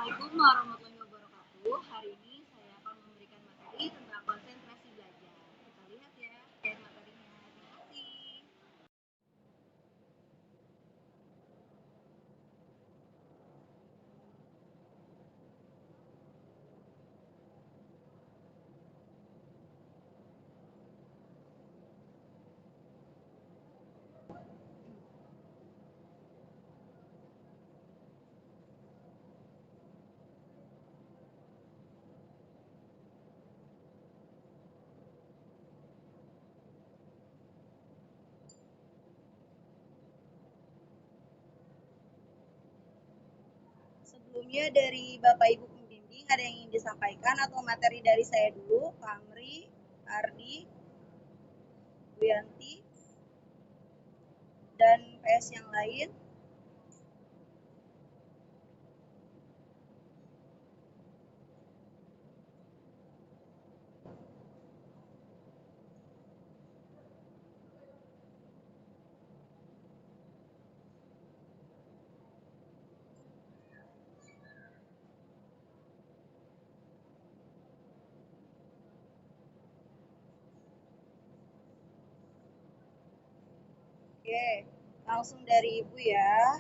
Assalamualaikum warahmatullahi wabarakatuh. Hari ini saya akan memberikan materi tentang konsentrasi belajar. Kita lihat ya materinya. Terima kasih. Sebelumnya dari Bapak Ibu pembimbing ada yang ingin disampaikan atau materi dari saya dulu, Pak Amri, Ardi, Bu Yanti, dan PS yang lain. Oke, langsung dari Ibu ya.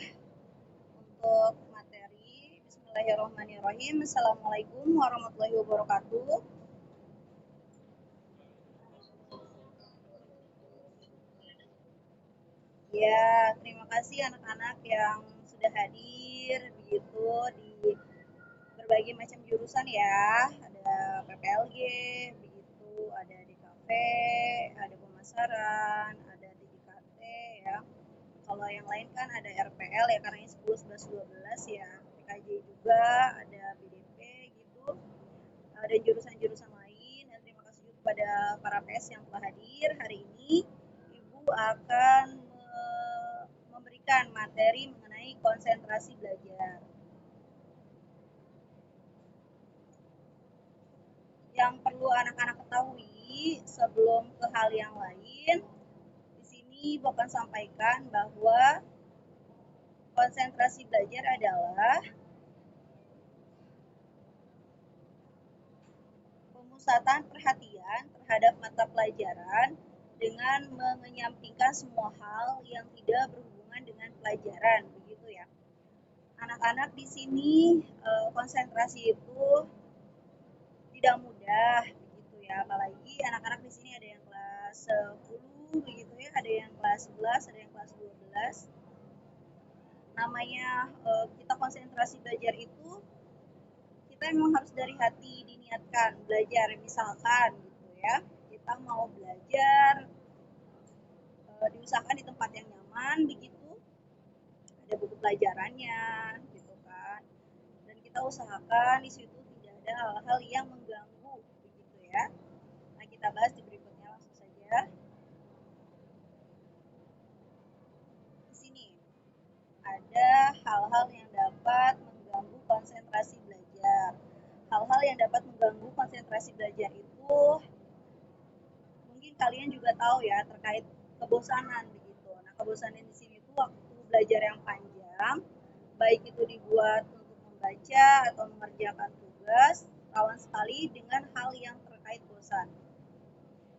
Untuk materi, Bismillahirrahmanirrahim. Assalamualaikum warahmatullahi wabarakatuh. Ya, terima kasih anak-anak yang sudah hadir begitu di berbagai macam jurusan ya. Ada PPLG, begitu, ada DKV, ada pemasaran, ada DKT ya. Kalau yang lain kan ada RPL ya karena ini 10, 11, 12 ya. PKJ juga, ada BDP gitu. Ada jurusan-jurusan lain dan terima kasih juga kepada para PS yang telah hadir hari ini. Ibu akan memberikan materi mengenai konsentrasi belajar. Yang perlu anak-anak ketahui sebelum ke hal yang lain, di sini Ibu akan sampaikan bahwa konsentrasi belajar adalah pemusatan perhatian terhadap mata pelajaran dengan menyampingkan semua hal yang tidak berhubungan dengan pelajaran, begitu ya. Anak-anak di sini konsentrasi itu tidak mudah, begitu ya. Apalagi anak-anak di sini ada yang kelas 10, begitu ya, ada yang kelas 11, ada yang kelas 12. Namanya kita konsentrasi belajar itu kita memang harus dari hati diniatkan belajar, misalkan gitu ya, kita mau belajar diusahakan di tempat yang nyaman begitu, ada buku pelajarannya gitu kan, dan kita usahakan di situ tidak ada hal-hal yang mengganggu begitu ya. Nah, kita bahas di berikutnya langsung saja. Di sini ada hal-hal yang dapat mengganggu konsentrasi belajar. Hal-hal yang dapat mengganggu konsentrasi belajar itu mungkin kalian juga tahu ya, terkait kebosanan begitu. Nah, kebosanan di sini itu waktu belajar yang panjang, baik itu dibuat untuk membaca atau mengerjakan tugas, rawan sekali dengan hal yang terkait bosan.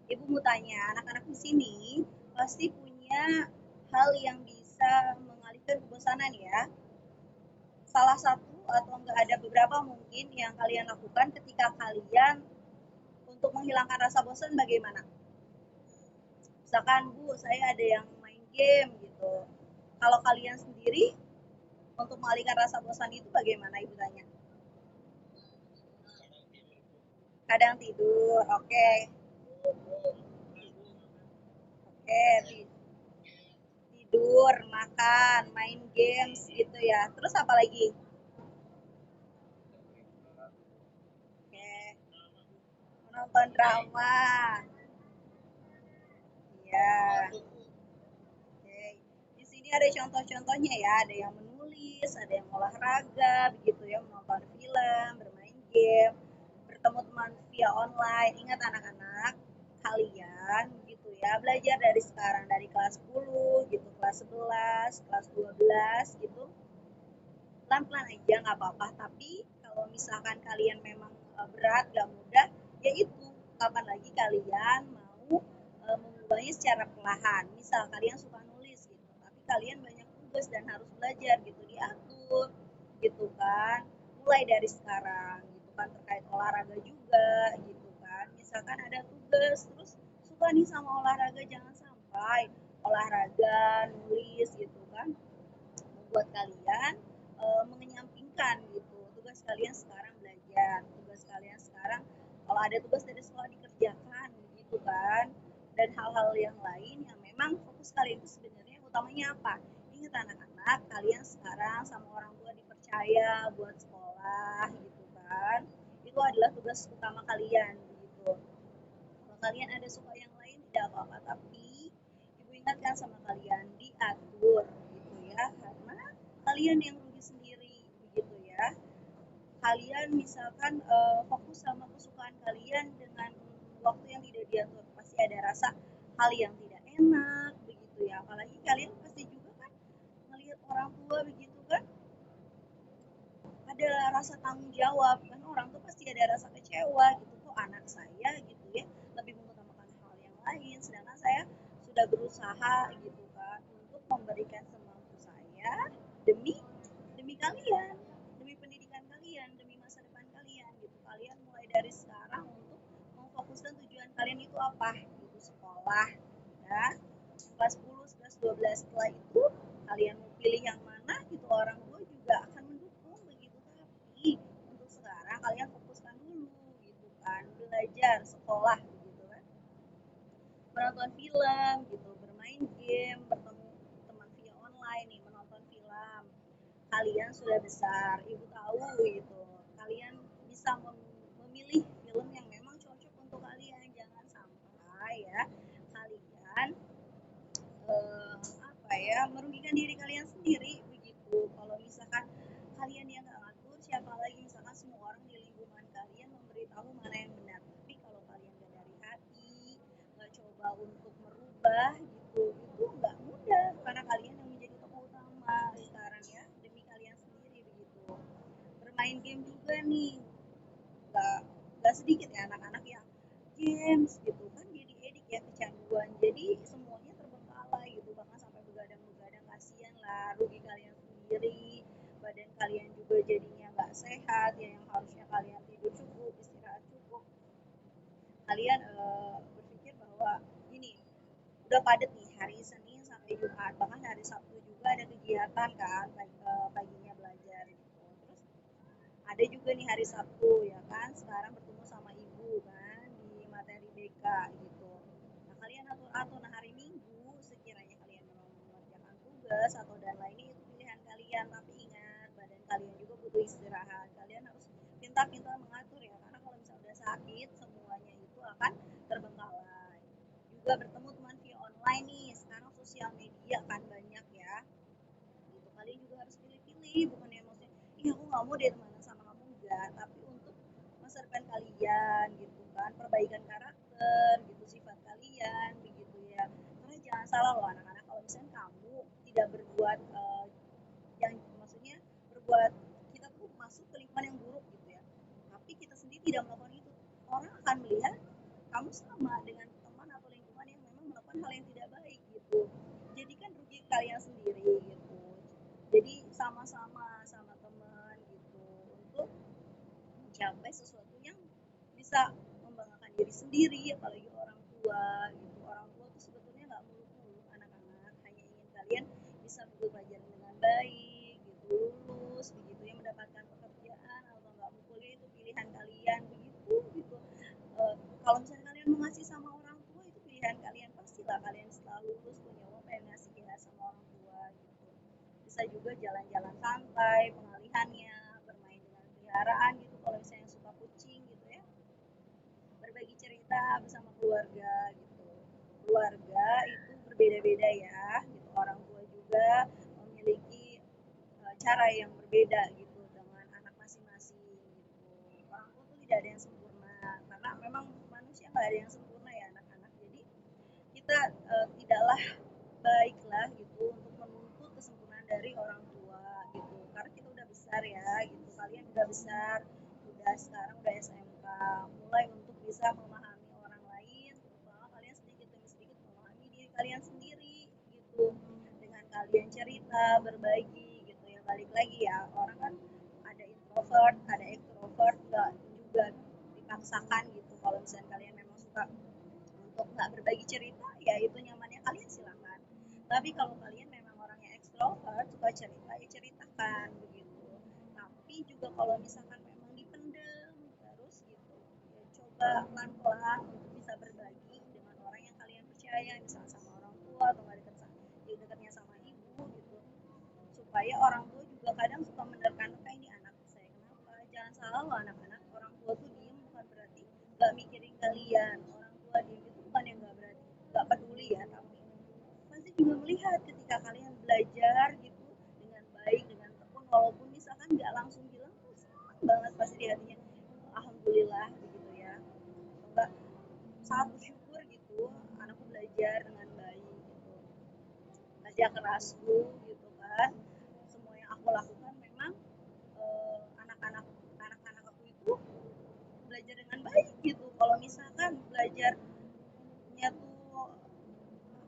Ibu mau tanya, anak-anak di sini pasti punya hal yang bisa mengalihkan kebosanan ya. Salah satu atau enggak ada beberapa mungkin yang kalian lakukan ketika kalian untuk menghilangkan rasa bosan bagaimana? Misalkan, Bu, saya ada yang main game gitu. Kalau kalian sendiri untuk mengalihkan rasa bosan itu bagaimana, Ibu tanya? Kadang tidur, oke. Oke, tidur, makan, main games gitu ya. Terus apa lagi? Oke, menonton drama. Ya. Oke. Di sini ada contoh-contohnya ya, ada yang menulis, ada yang olahraga, begitu ya, menonton film, bermain game, bertemu teman via online. Ingat anak-anak, kalian gitu ya, belajar dari sekarang dari kelas 10 gitu, kelas 11, kelas 12 gitu. pelan-pelan aja nggak apa-apa, tapi kalau misalkan kalian memang berat gak mudah, ya itu kapan lagi kalian mau mengubahnya secara perlahan. Misal kalian suka nulis gitu, tapi kalian banyak tugas dan harus belajar gitu, diatur gitu kan, mulai dari sekarang gitu kan, terkait olahraga juga gitu kan. Misalkan ada tugas terus suka nih sama olahraga, jangan sampai olahraga nulis gitu kan membuat kalian menyampingkan gitu tugas kalian sekarang, belajar tugas kalian sekarang, kalau ada tugas dari sekolah dikerjakan gitu kan, dan hal-hal yang lain yang memang fokus kalian itu sebenarnya utamanya apa. Ingat anak-anak, kalian sekarang sama orang tua dipercaya buat sekolah gitu kan, itu adalah tugas utama kalian gitu. Kalau kalian ada suka yang lain tidak apa-apa, tapi ibu ingatkan sama kalian diatur gitu ya, karena kalian yang rugi sendiri begitu ya. Kalian misalkan fokus sama kesukaan kalian dengan waktu yang tidak diatur, pasti ada rasa hal yang tidak enak begitu ya, apalagi kalian pasti juga kan melihat orang tua begitu kan, ada rasa tanggung jawab kan, orang tuh pasti ada rasa kecewa gitu, kok anak saya gitu ya lebih mengutamakan hal yang lain, sedangkan saya sudah berusaha gitu kan untuk memberikan semampu saya demi demi kalian, demi pendidikan kalian, demi masa depan kalian gitu. Kalian mulai dari sekarang untuk memfokuskan tujuan kalian itu apa gitu, sekolah ya, kelas 10, 11, 12. Setelah itu kalian mau pilih yang mana gitu, orang tua juga akan mendukung begitu, tapi untuk sekarang kalian fokuskan dulu gitu kan, belajar, sekolah begitu kan, menonton film gitu, bermain game, bertemu teman via online nih, menonton film. Kalian sudah besar, ibu tahu gitu, kalian bisa memilih film yang memang cocok untuk kalian, jangan sampai ya kalian apa ya, merugikan diri kalian sendiri begitu. Kalau misalkan kalian yang nggak ngatur, siapa lagi, misalkan semua orang di lingkungan kalian memberitahu mana yang benar, tapi kalau kalian nggak dari hati, nggak coba untuk merubah gitu, itu nggak mudah, karena kalian yang menjadi tokoh utama sekarang ya, demi kalian sendiri begitu. Bermain game juga nih, nggak nggak sedikit ya anak-anak yang games gitu kan, jadi edik ya, kecanduan, jadi semuanya terbengkalai gitu, bahkan sampai begadang-begadang, kasihan lah, rugi kalian sendiri, badan kalian juga jadinya nggak sehat ya, yang harusnya kalian tidur cukup, istirahat cukup, kalian berpikir bahwa ini udah padat nih hari Senin sampai Jumat, bahkan hari Sabtu juga ada kegiatan kan, paginya belajar gitu, terus ada juga nih hari Sabtu ya kan, sekarang bertemu sama ibu kan di materi BK gitu. Nah kalian atur-atur, nah hari Minggu sekiranya kalian mau mengerjakan tugas atau dan lainnya itu pilihan kalian, tapi ingat badan kalian juga butuh istirahat, kalian harus pintar-pintar mengatur ya, karena kalau misalnya udah sakit semuanya itu akan terbengkalai. Juga bertemu teman via online nih, sekarang sosial media kan banyak ya gitu, kalian juga harus pilih-pilih, bukan yang maksudnya ih aku nggak mau deh temenan sama kamu, enggak, tapi untuk masa depan kalian gitu kan, perbaikan karakter gitu, sifat kalian begitu ya, karena jangan salah loh anak-anak, kalau misalnya kamu tidak berbuat yang maksudnya berbuat, kita tuh masuk ke lingkungan yang buruk gitu ya, tapi kita sendiri tidak melakukan itu, orang akan melihat kamu sama dengan teman atau lingkungan yang memang melakukan hal yang tidak baik gitu, jadi kan rugi kalian sendiri gitu. Jadi sama-sama sama teman gitu untuk mencapai sesuatu yang bisa membanggakan diri sendiri, apalagi orang tua gitu. Orang tua tuh sebetulnya nggak muluk-muluk anak-anak, hanya ingin kalian bisa berpelajaran dengan baik gitu, lulus begitu ya, mendapatkan pekerjaan atau nggak mau kuliah itu pilihan kalian begitu gitu. Kalau misalnya kalian mau ngasih sama orang tua itu pilihan kalian, pastilah kalian setelah lulus punya uang pengen ngasih ya sama orang tua gitu. Bisa juga jalan-jalan santai, pengalihannya, bermain dengan peliharaan gitu, kalau misalnya suka kucing gitu ya, berbagi cerita bersama keluarga gitu. Keluarga itu berbeda-beda ya gitu, orang tua juga memiliki cara yang berbeda gitu dengan anak masing-masing gitu. Orang tua tuh tidak ada yang sempurna, karena memang manusia nggak ada yang sempurna ya anak-anak, jadi kita tidaklah baiklah gitu untuk menuntut kesempurnaan dari orang tua gitu, karena kita udah besar besar ya gitu, kalian udah besar, sekarang udah SMK, mulai untuk bisa memahami orang lain, terutama kalian sedikit demi sedikit memahami diri kalian sendiri gitu, dengan kalian cerita, berbagi gitu ya. Balik lagi ya, orang kan ada introvert, ada extrovert, nggak juga dipaksakan gitu. Kalau misalnya kalian memang suka untuk nggak berbagi cerita, ya itu nyamannya kalian silakan. Tapi kalau kalian memang orangnya ekstrovert, suka cerita, ya ceritakan begitu. Tapi juga kalau misalkan memang dipendem terus gitu, ya coba pelan-pelan untuk bisa berbagi dengan orang yang kalian percaya, misalnya sama orang tua atau nggak dekat, ya dekatnya sama ibu gitu. Supaya orang tua juga kadang suka menerka-nerka, ini anak saya kenapa. Jangan salah loh anak-anak, orang tua tuh diem bukan berarti nggak mikirin kalian. Orang tua diem itu bukan yang nggak berarti nggak peduli ya, tapi pasti juga melihat ketika kalian belajar gitu dengan baik, dengan tekun, walaupun misalkan nggak langsung bilang tuh senang banget pasti di hatinya, alhamdulillah begitu ya, atau enggak sangat bersyukur gitu, anakku belajar dengan baik gitu, kerja kerasku gitu kan, semua yang aku lakukan memang anak-anak aku itu belajar dengan baik gitu. Kalau misalkan belajarnya tuh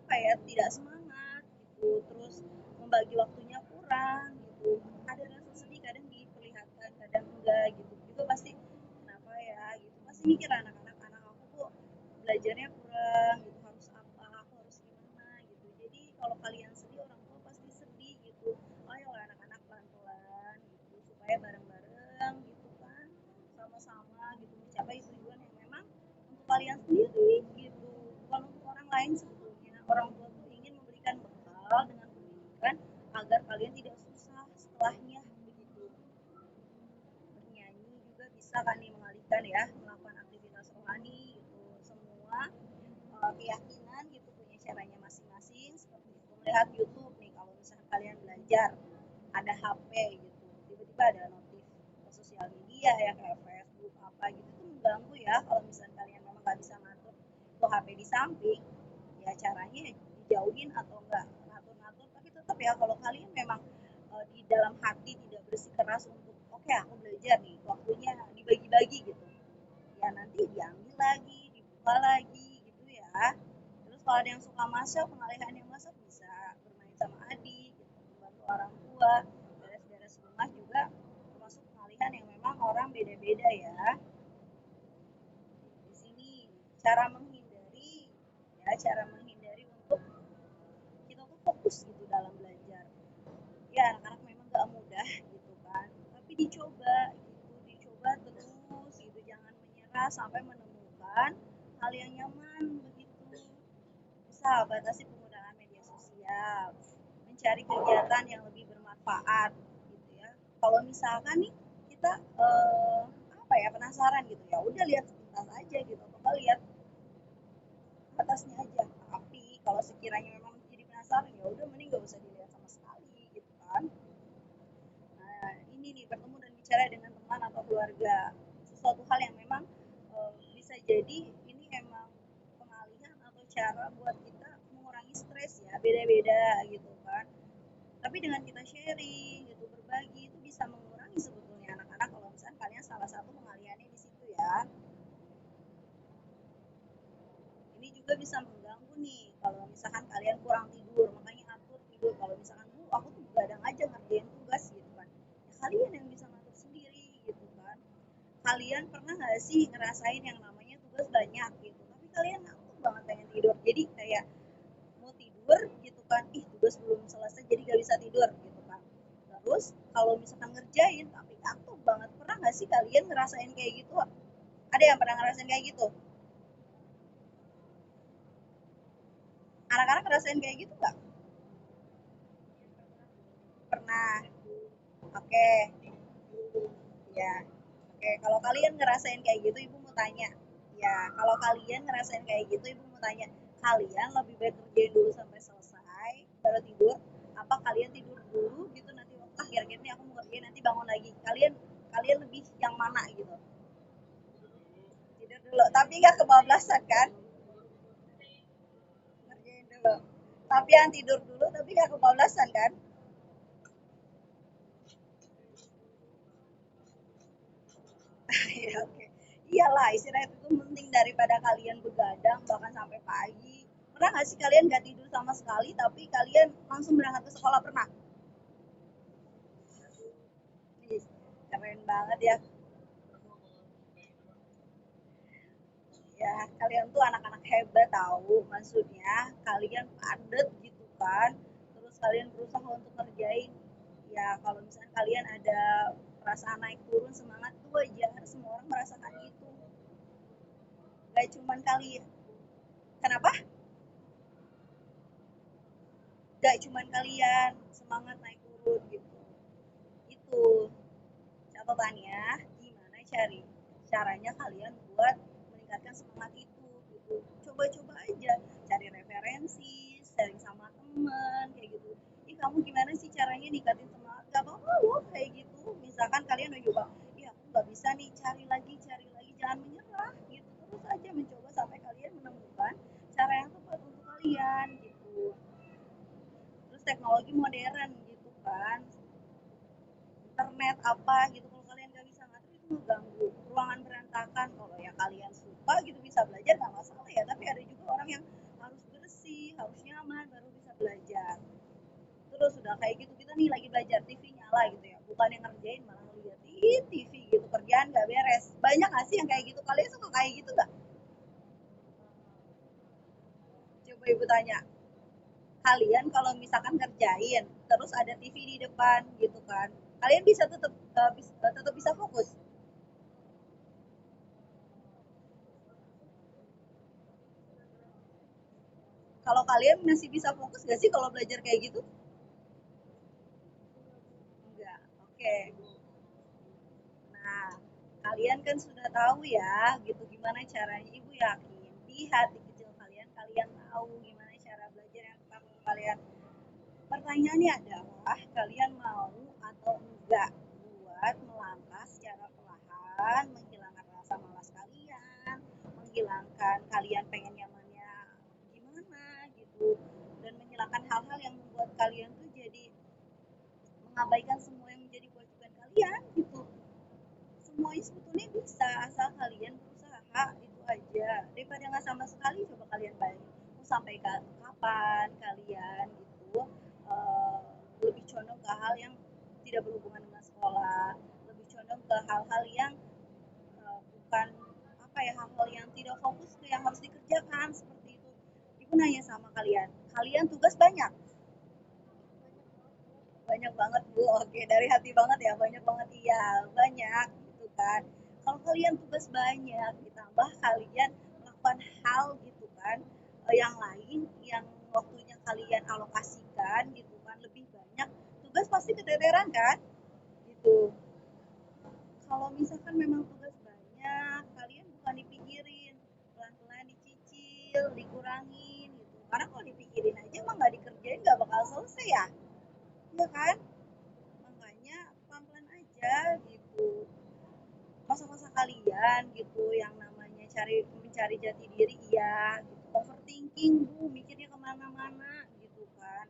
apa ya, tidak semangat gitu, terus membagi waktunya kurang gitu, ada rasa sedih, kadang diperlihatkan kadang enggak gitu, juga pasti kenapa ya gitu, pasti mikir anak aku kok belajarnya kurang gitu, harus apa, aku harus gimana gitu. Jadi kalau kalian sedih, orang tua pasti sedih gitu. Ayolah anak-anak pelan-pelan gitu, supaya bareng-bareng gitu kan, sama-sama gitu mencapai tujuan yang memang untuk kalian sendiri gitu, bukan untuk orang lain. Sebetulnya orang tua tuh ingin memberikan bekal dengan pendidikan agar kalian tidak susah setelahnya begitu. Bernyanyi juga bisa kan nih, mengalihkan ya, melakukan aktivitas rohani gitu, semua keyakinan gitu punya caranya masing-masing seperti itu. Melihat YouTube nih, kalau misalnya kalian belajar ada HP gitu, tiba-tiba ada notif ke sosial media ya, kayak Facebook apa gitu, itu mengganggu ya. Kalau misalnya kalian memang nggak bisa ngatur tuh HP di samping, ya caranya dijauhin atau enggak ngatur-ngatur. Tapi tetap ya, kalau kalian memang di dalam hati tidak bersikeras untuk oke, aku belajar nih, waktunya dibagi-bagi gitu, ya nanti diambil lagi, dibuka lagi gitu ya. Terus kalau ada yang suka masak, pengalihan yang masak bisa bermain sama adik gitu, membantu orang tua, beres-beres rumah juga termasuk pengalihan yang memang orang beda-beda ya. Di sini cara menghindari untuk kita tuh fokus gitu dalam belajar. Ya anak-anak memang gak mudah gitu kan, tapi dicoba terus gitu, jangan menyerah sampai menemukan hal yang nyaman begitu. Bisa batasi penggunaan media sosial, mencari kegiatan yang lebih bermanfaat gitu ya. Kalau misalkan nih kita apa ya, penasaran gitu, ya udah lihat sekitar aja gitu, atau lihat atasnya aja. Tapi kalau sekiranya memang jadi penasaran, ya udah mending gak usah dilihat sama sekali gitu kan. Nah, ini nih, bertemu dan bicara dengan teman atau keluarga, sesuatu hal yang memang bisa jadi ini emang pengalihan atau cara buat kita mengurangi stres ya, beda-beda gitu kan. Tapi dengan kita sharing gitu, berbagi, itu bisa mengurangi sebetulnya anak-anak, kalau misalnya kalian salah satu pengalihannya di situ ya. Ini juga bisa mengganggu nih kalau misalkan kalian kurang tidur, makanya atur tidur. Kalau misalkan aku tuh begadang aja ngerjain tugas gitu kan, ya kalian yang bisa ngatur sendiri gitu kan. Kalian pernah nggak sih ngerasain yang namanya tugas banyak gitu, tapi kalian ngantuk banget pengen tidur, jadi kayak mau tidur gitu kan, ih tugas belum selesai jadi gak bisa tidur gitu kan. Terus kalau misalkan ngerjain tapi ngantuk banget, pernah nggak sih kalian ngerasain kayak gitu? Ada yang pernah ngerasain kayak gitu? Anak-anak ngerasain kayak gitu nggak? Pernah. Oke, ya. Oke, kalau kalian ngerasain kayak gitu, ibu mau tanya. Ya, kalau kalian ngerasain kayak gitu, ibu mau tanya, kalian lebih baik kerjain dulu sampai selesai, baru tidur, apa kalian tidur dulu gitu, nanti akhir-akhir ini aku mau kerjain, nanti bangun lagi. Kalian kalian lebih yang mana gitu? Tidur dulu, tapi nggak kebablasan kan? Ngerjain dulu. Tapi yang tidur dulu, tapi nggak kebablasan kan? Iyalah, istirahat itu penting daripada kalian begadang bahkan sampai pagi. Pernah nggak sih kalian nggak tidur sama sekali, tapi kalian langsung berangkat ke sekolah? Pernah? Ih, keren banget ya. Ya, kalian tuh anak-anak hebat tahu. Maksudnya kalian padet gitu kan. Terus kalian berusaha untuk ngerjain. Ya, kalau misalnya kalian ada perasaan naik turun semangat itu wajar. Semua orang merasakan itu. Gak cuman kalian. Kenapa? Gak cuman kalian semangat naik turun gitu. Itu catatannya gimana caranya kalian buat meningkatkan semangat itu gitu. Coba-coba aja cari referensi, sharing sama temen kayak gitu. Ih, kamu gimana sih caranya ningkatin semangat? Gak apa-apa loh kayak gitu. Misalkan kalian udah coba, iya aku nggak bisa nih, cari lagi, jangan menyerah gitu. Terus aja mencoba sampai kalian menemukan cara yang tepat untuk kalian gitu. Terus teknologi modern gitu kan, internet apa gitu, kalau kalian nggak bisa ngatur itu mengganggu, ruangan berantakan, kalau yang kalian suka gitu bisa belajar nggak masalah ya, tapi ada juga orang yang harus bersih, harus nyaman baru bisa belajar. Terus udah kayak gitu kita nih lagi belajar, TV nyala gitu ya, bukan yang ngerjain malah ngeliat TV gitu, kerjaan nggak beres. Banyak nggak sih yang kayak gitu? Kalian suka kayak gitu nggak? Coba ibu tanya, kalian kalau misalkan kerjain terus ada TV di depan gitu kan, kalian bisa tetap tetap bisa fokus? Kalau kalian masih bisa fokus gak sih kalau belajar kayak gitu? Enggak. Oke. Nah, kalian kan sudah tahu ya, gitu gimana caranya. Ibu yakin di hati kecil kalian, kalian tahu gimana cara belajar yang tepat untuk kalian. Pertanyaannya adalah, kalian mau atau enggak buat melangkah secara perlahan, menghilangkan rasa malas kalian, menghilangkan kalian pengen nyamannya gimana gitu, dan menghilangkan hal-hal yang membuat kalian tuh jadi mengabaikan semua yang menjadi kewajiban kalian gitu. Semuanya sebetulnya bisa asal kalian berusaha, itu aja. Daripada nggak sama sekali, coba kalian bayangin mau sampai kapan kalian gitu lebih condong ke hal yang tidak berhubungan dengan sekolah, lebih condong ke hal-hal yang bukan apa ya, hal-hal yang tidak fokus ke yang harus dikerjakan seperti itu. Ibu nanya sama kalian, kalian tugas banyak? Banyak banget Bu, oke dari hati banget ya, banyak banget, iya banyak gitu kan. Kalau kalian tugas banyak ditambah kalian melakukan hal gitu kan, yang lain yang waktunya kalian alokasikan gitu kan lebih banyak, tugas pasti keteteran kan gitu. Kalau misalkan memang tugas banyak, kalian bukan dipikirin, pelan-pelan dicicil, dikurangin gitu, karena kalau dipikirin aja emang nggak dikerjain nggak bakal selesai ya, iya kan? Makanya pelan-pelan aja gitu. Masa-masa kalian gitu yang namanya mencari jati diri, iya gitu. Overthinking Bu, mikirnya kemana-mana gitu kan.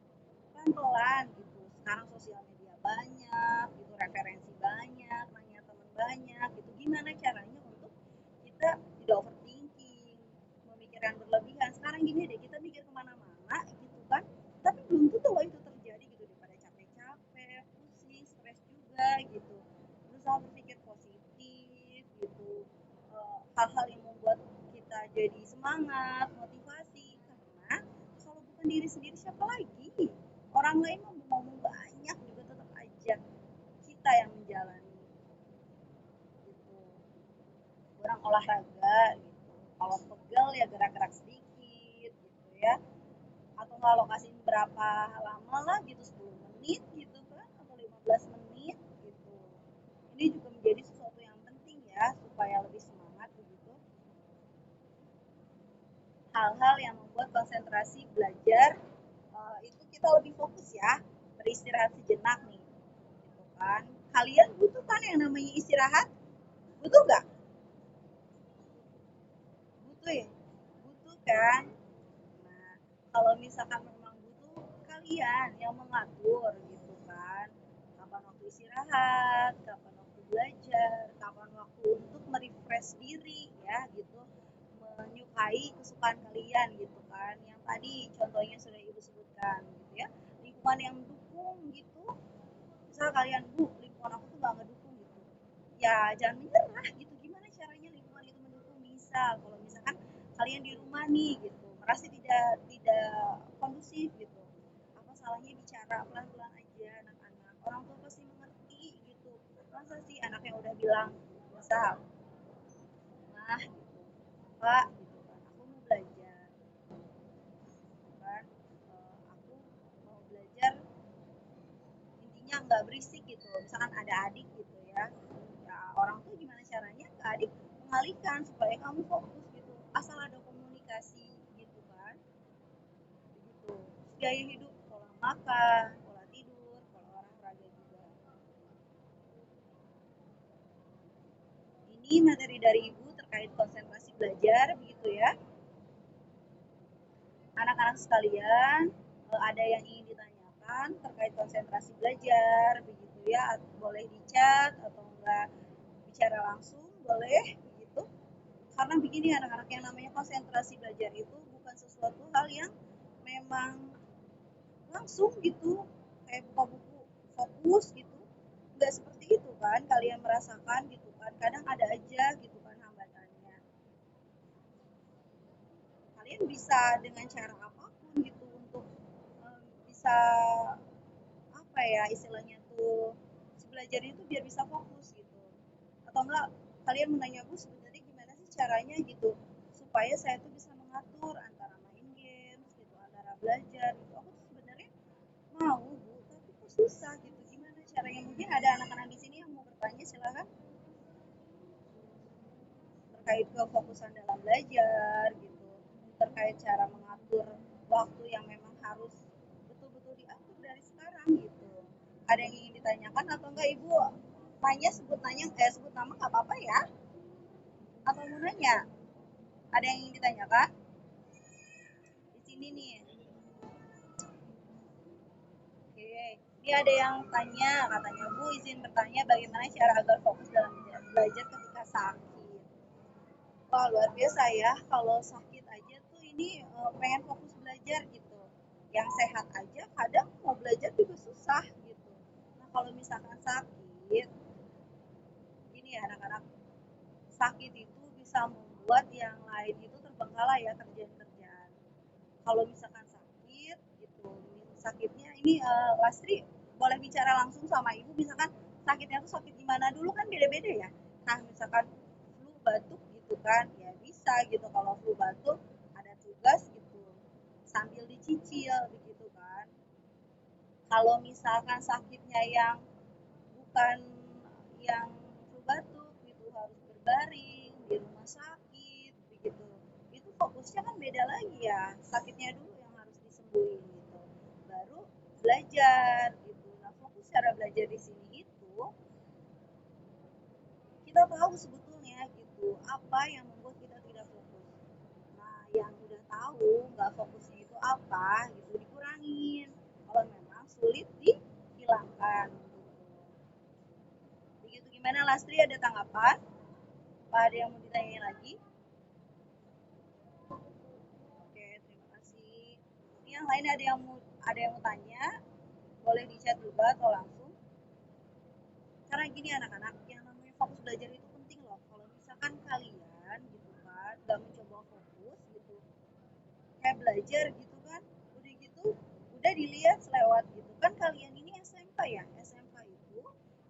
Pelan-pelan gitu. Sekarang sosial media banyak gitu, referensi banyak, nanya teman banyak gitu. Gimana caranya untuk kita tidak overthinking, memikirkan berlebihan. Sekarang gini deh, kita mikir kemana-mana gitu kan, tapi belum tentu loh itu terjadi gitu, daripada capek-capek, pusing, stres juga gitu. Berusaha berpikir positif gitu, hal-hal yang membuat kita jadi semangat, motivasi, karena kalau bukan diri sendiri siapa lagi? Orang lain mau ngomong banyak juga tetap aja kita yang menjalani gitu. Kurang olahraga gitu, kalau pegel ya gerak-gerak sedikit gitu ya, atau nggak alokasin berapa lama lah gitu, 10 menit gitu kan, atau 15 menit gitu. Ini juga menjadi sesuatu yang penting ya, supaya lebih semangat begitu. Hal-hal yang membuat konsentrasi belajar itu kita lebih fokus ya, beristirahat sejenak nih gitu kan. Kalian butuh kan yang namanya istirahat? Butuh nggak? Butuh ya, butuh kan. Nah, kalau misalkan memang butuh, kalian yang mengatur gitu kan, kapan waktu istirahat, kapan waktu belajar, kapan waktu untuk merefresh mengekspresi diri ya gitu, menyukai kesukaan kalian gitu kan. Yang tadi contohnya sudah ibu sebutkan gitu ya, lingkungan yang mendukung gitu. Misal kalian, bu, lingkungan aku tuh gak ngedukung gitu, ya jangan menyerah gitu. Gimana caranya lingkungan itu mendukung? Bisa kalau misalkan kalian di rumah nih gitu merasa tidak kondusif gitu, apa salahnya bicara pelan-pelan aja. Anak-anak, orang tua pasti mengerti gitu. Masa sih anak yang udah bilang, misal, mah gitu, pak gitu kan, aku mau belajar kan, aku mau belajar, intinya nggak berisik gitu, misalkan ada adik gitu ya, ya orang tuh gimana caranya ke adik mengalihkan supaya kamu fokus gitu, asal ada komunikasi gitu kan, begitu. Gaya hidup, pola makan, pola tidur, pola olahraga juga. Ini materi dari ibu terkait konsentrasi belajar begitu ya. Anak-anak sekalian, ada yang ingin ditanyakan terkait konsentrasi belajar begitu ya, boleh di chat atau enggak bicara langsung boleh begitu. Karena begini anak-anak, yang namanya konsentrasi belajar itu bukan sesuatu hal yang memang langsung gitu kayak buka buku fokus gitu, nggak seperti itu kan kalian merasakan gitu kan, kadang ada aja gitu kan hambatannya. Kalian bisa dengan cara apapun gitu untuk bisa apa ya istilahnya tuh, si belajar itu biar bisa fokus gitu. Atau enggak kalian menanya, bu sebenarnya gimana sih caranya gitu supaya saya tuh bisa mengatur antara main games gitu antara belajar gitu, aku tuh sebenarnya mau bu tapi kok susah gitu, gimana caranya? Mungkin ada anak-anak di sini yang mau bertanya, silakan, terkait kefokusan dalam belajar gitu, terkait cara mengatur waktu yang memang harus betul-betul diatur dari sekarang gitu. Ada yang ingin ditanyakan atau enggak ibu? Tanya, sebut nanya, sebut nama nggak apa-apa ya, atau mau nanya, ada yang ingin ditanyakan di sini nih? Oke, ini ada yang tanya, katanya, bu izin bertanya bagaimana cara agar fokus dalam belajar ketika sakit. Wah luar biasa ya, kalau sakit aja tuh ini pengen fokus belajar gitu. Yang sehat aja kadang mau belajar juga susah gitu. Nah kalau misalkan sakit, gini ya anak-anak, sakit itu bisa membuat yang lain itu terbengkalai ya kerjaan-kerjaan. Kalau misalkan sakit gitu, sakitnya ini Lastri boleh bicara langsung sama ibu, misalkan sakitnya tuh sakit di mana dulu kan beda-beda ya. Nah misalkan flu batuk gitu kan, ya bisa gitu, kalau flu batuk ada tugas gitu sambil dicicil begitu kan. Kalau misalkan sakitnya yang bukan yang flu batuk gitu, harus berbaring di rumah sakit begitu, itu fokusnya kan beda lagi ya, sakitnya dulu yang harus disembuhin gitu baru belajar gitu. Nah fokus cara belajar di sini itu kita tahu sebetulnya gitu apa yang membuat kita tidak fokus. Nah yang udah tahu nggak fokusnya itu apa gitu dikurangin kalau memang sulit dihilangkan gitu. Begitu, gimana Lastri, ada tanggapan? Apa ada yang mau ditanyain lagi? Oke, terima kasih. Ini yang lain ada yang mau tanya, boleh di chat juga atau langsung. Karena gini anak-anak, yang namanya fokus belajar itu penting loh. Kalau misalkan kalian gitu kan nggak mencoba fokus gitu, kayak belajar gitu kan, udah gitu udah dilihat selewat gitu kan, kalian ini SMK ya, SMK itu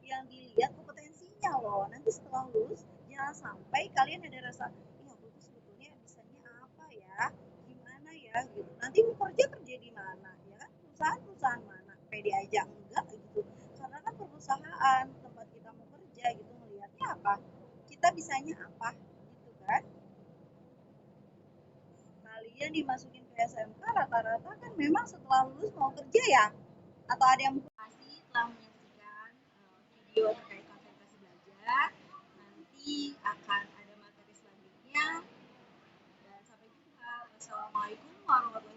yang dilihat kompetensinya loh, nanti setelah lulus jangan sampai kalian ada rasa, ih aku tuh sebetulnya bisanya apa ya, gimana ya gitu, nanti mau kerja kerja di mana ya kan, perusahaan mana, pede aja enggak gitu. Karena kan perusahaan tempat kita mau kerja gitu melihatnya apa, kita bisanya apa gitu kan. Kalian dimasukin ke SMK rata-rata kan memang setelah lulus mau kerja ya, atau ada yang masih telah menyaksikan video terkait konsentrasi belajar. Nanti akan ada materi selanjutnya dan sampai jumpa. Wassalamualaikum warahmatullahi wabarakatuh.